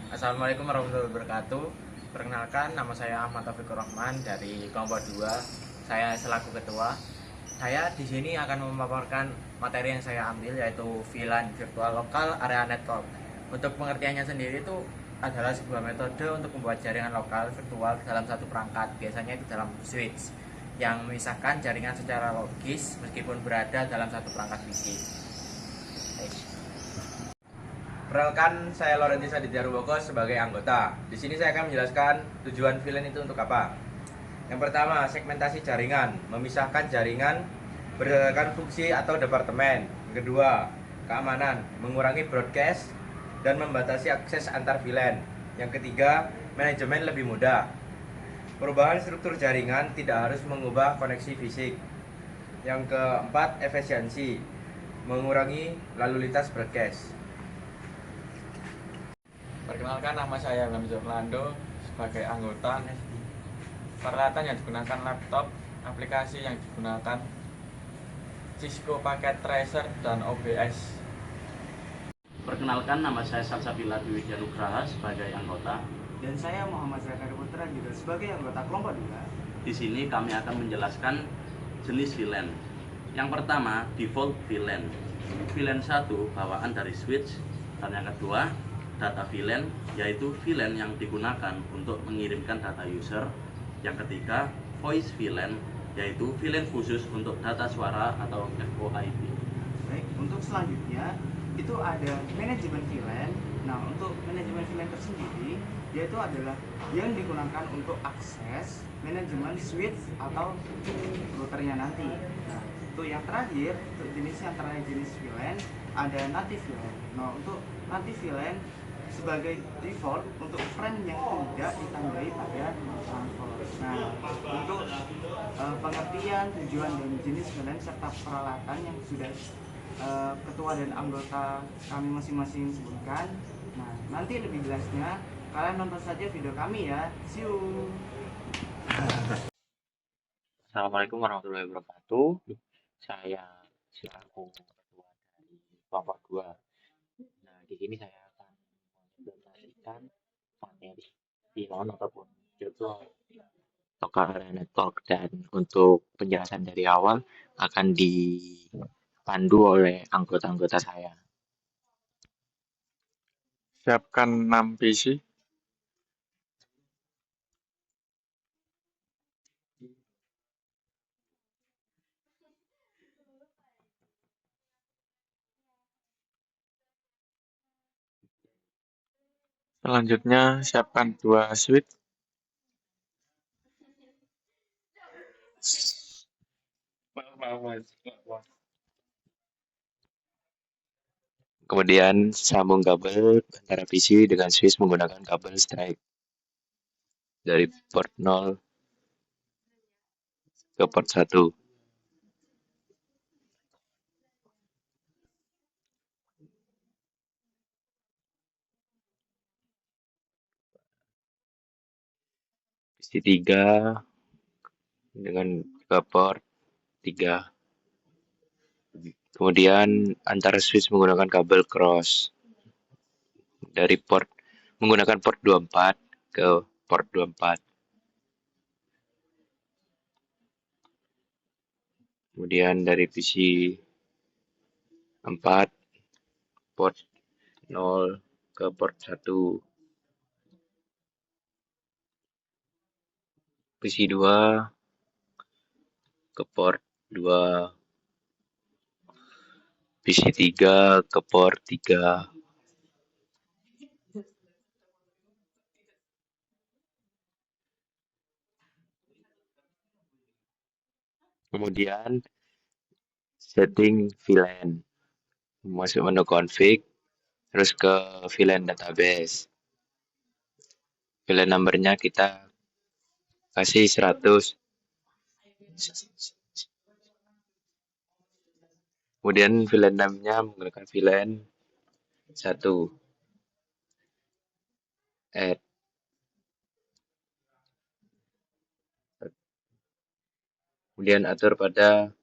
Assalamualaikum warahmatullahi wabarakatuh. Perkenalkan, nama saya Ahmad Taufikur Rahman dari kelompok 2. Saya selaku ketua. Saya di sini akan memaparkan materi yang saya ambil, yaitu VLAN virtual lokal area network. Untuk pengertiannya sendiri itu adalah sebuah metode untuk membuat jaringan lokal virtual dalam satu perangkat, biasanya itu dalam switch, yang memisahkan jaringan secara logis meskipun berada dalam satu perangkat fisik. Perkenalkan, saya Laurentius Aditya Ruwoko sebagai anggota. Di sini saya akan menjelaskan tujuan VLAN itu untuk apa. Yang pertama, segmentasi jaringan, memisahkan jaringan berdasarkan fungsi atau departemen. Yang kedua, keamanan, mengurangi broadcast dan membatasi akses antar VLAN. Yang ketiga, manajemen lebih mudah. Perubahan struktur jaringan tidak harus mengubah koneksi fisik. Yang keempat, efisiensi, mengurangi lalu lintas broadcast. Perkenalkan, nama saya Ilham Joflando sebagai anggota. Peralatan yang digunakan laptop, aplikasi yang digunakan Cisco Packet Tracer dan OBS. Perkenalkan, nama saya Salsabila Dwidya Nugraha sebagai anggota. Dan saya Muhammad Zakaria Putra juga sebagai anggota kelompok 2. Di sini kami akan menjelaskan jenis VLAN. Yang pertama, default VLAN. VLAN 1 bawaan dari switch, dan yang kedua, data VLAN, yaitu VLAN yang digunakan untuk mengirimkan data user. Yang ketiga, voice VLAN, yaitu VLAN khusus untuk data suara atau VoIP. Baik, untuk selanjutnya itu ada manajemen VLAN. Nah, untuk manajemen VLAN tersendiri yaitu adalah yang digunakan untuk akses manajemen switch atau routernya nanti. Nah, untuk yang terakhir, untuk jenis yang terakhir jenis VLAN ada native VLAN. Nah, untuk native VLAN sebagai default untuk frame yang tidak ditandai pada transfer. Nah, untuk pengertian, tujuan dan jenis VLAN serta peralatan yang sudah ketua dan anggota kami masing-masing sebutkan. Nah, nanti lebih jelasnya kalian nonton saja video kami ya. See you. Assalamualaikum warahmatullahi wabarakatuh. Saya selaku ketua dari kelompok 2. Nah, di sini saya akan menjelaskan materi VLAN ataupun virtual local area network, dan untuk penjelasan dari awal akan dipandu oleh anggota-anggota saya. Siapkan 6 PC. Selanjutnya, siapkan 2 switch. Kemudian sambung kabel antara PC dengan switch menggunakan kabel strike dari port 0 ke port 1. PC 3 dengan ke port 3. Kemudian antara switch menggunakan kabel cross dari port menggunakan port 24 ke port 24. Kemudian dari PC 4 port 0 ke port 1. PC 2 ke port 2. PC 3 ke port 3. Kemudian setting VLAN. Masuk menu config, terus ke VLAN database. VLAN numbernya kita kasih 100. Kemudian VLAN namanya menggunakan VLAN 1. Add. Kemudian atur pada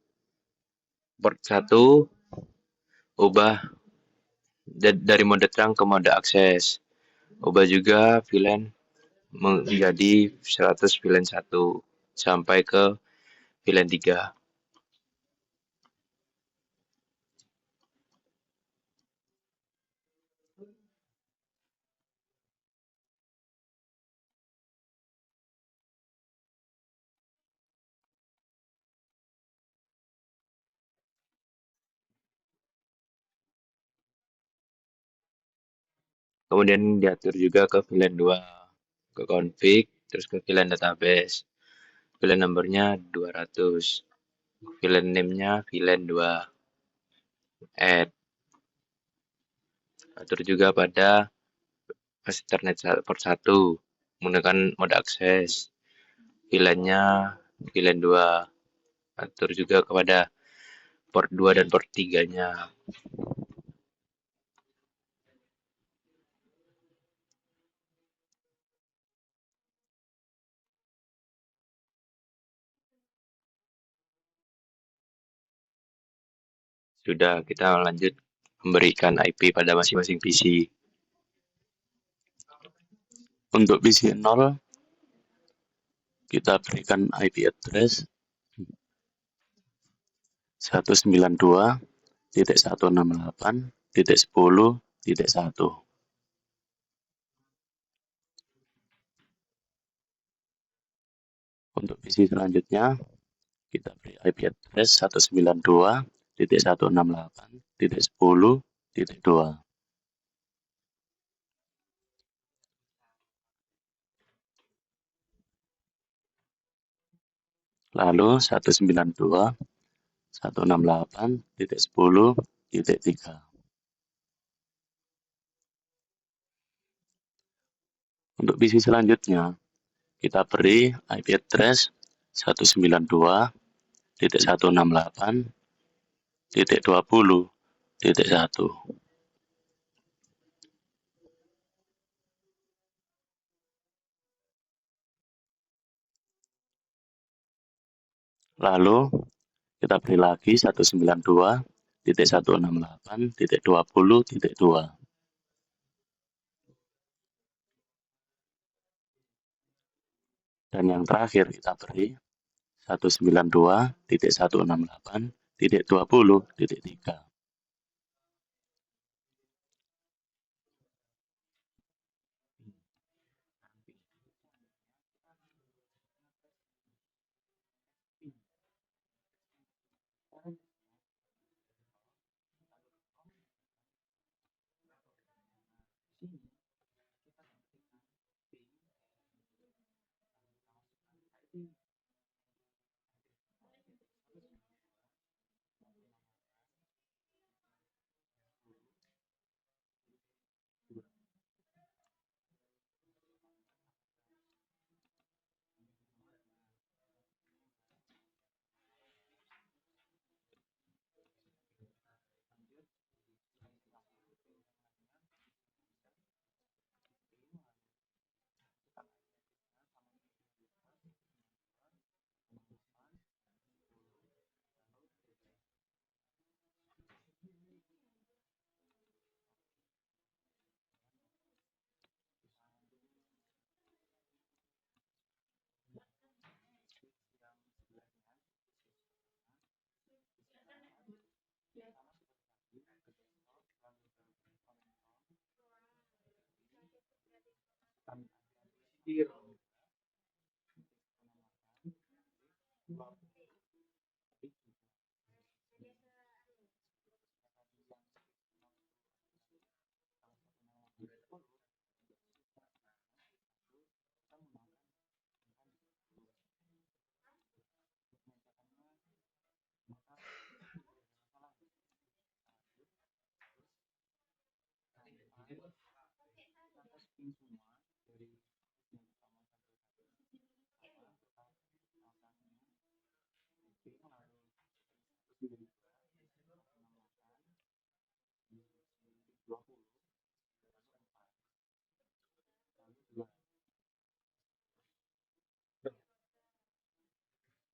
port 1, ubah dari mode terang ke mode akses. Ubah juga VLAN menjadi 100 VLAN 1 sampai ke VLAN 3. Kemudian diatur juga ke VLAN 2, ke config, terus ke VLAN database. VLAN numbernya 200, VLAN name-nya VLAN 2, add. Atur juga pada Ethernet port 1 menggunakan mode akses. VLAN-nya VLAN 2. Atur juga kepada port 2 dan port 3-nya. Sudah, kita lanjut memberikan IP pada masing-masing PC. Untuk PC 0, kita berikan IP address 192.168.10.1. Untuk PC selanjutnya, kita beri IP address 192.168.10.2. Lalu 192.168.10.3. Untuk PC selanjutnya, kita beri IP address 192.168.20.1. Lalu kita beri lagi 192.168.20.2. Dan yang terakhir kita beri 192.168.20.3.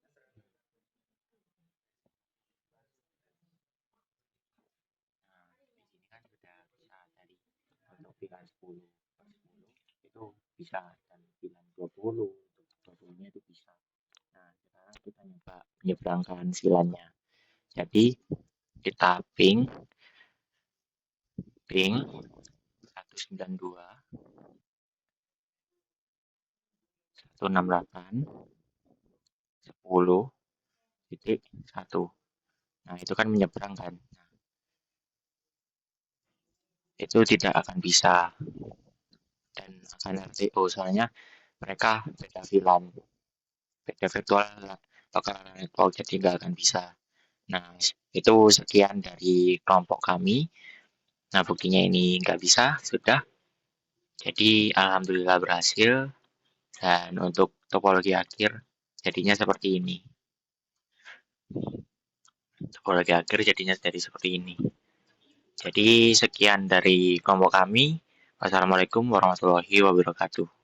Nah, di sini kan sudah bisa tadi untuk VLAN 10 per 10 bisa, dan VLAN 20 untuk 20-nya itu bisa. Nah, sekarang kita nyoba menyeberangkan VLAN-nya. Jadi kita ping 192 168 10.1. Nah, itu kan menyeberang kan. Nah, itu tidak akan bisa dan akan RTO, soalnya mereka beda VLAN, beda virtual local network, jadi nggak akan bisa. Nah, itu sekian dari kelompok kami. Nah, buktinya ini nggak bisa, sudah. Jadi, alhamdulillah berhasil. Dan untuk topologi akhir, jadinya seperti ini. Topologi akhir jadinya jadi seperti ini. Jadi, sekian dari kelompok kami. Wassalamualaikum warahmatullahi wabarakatuh.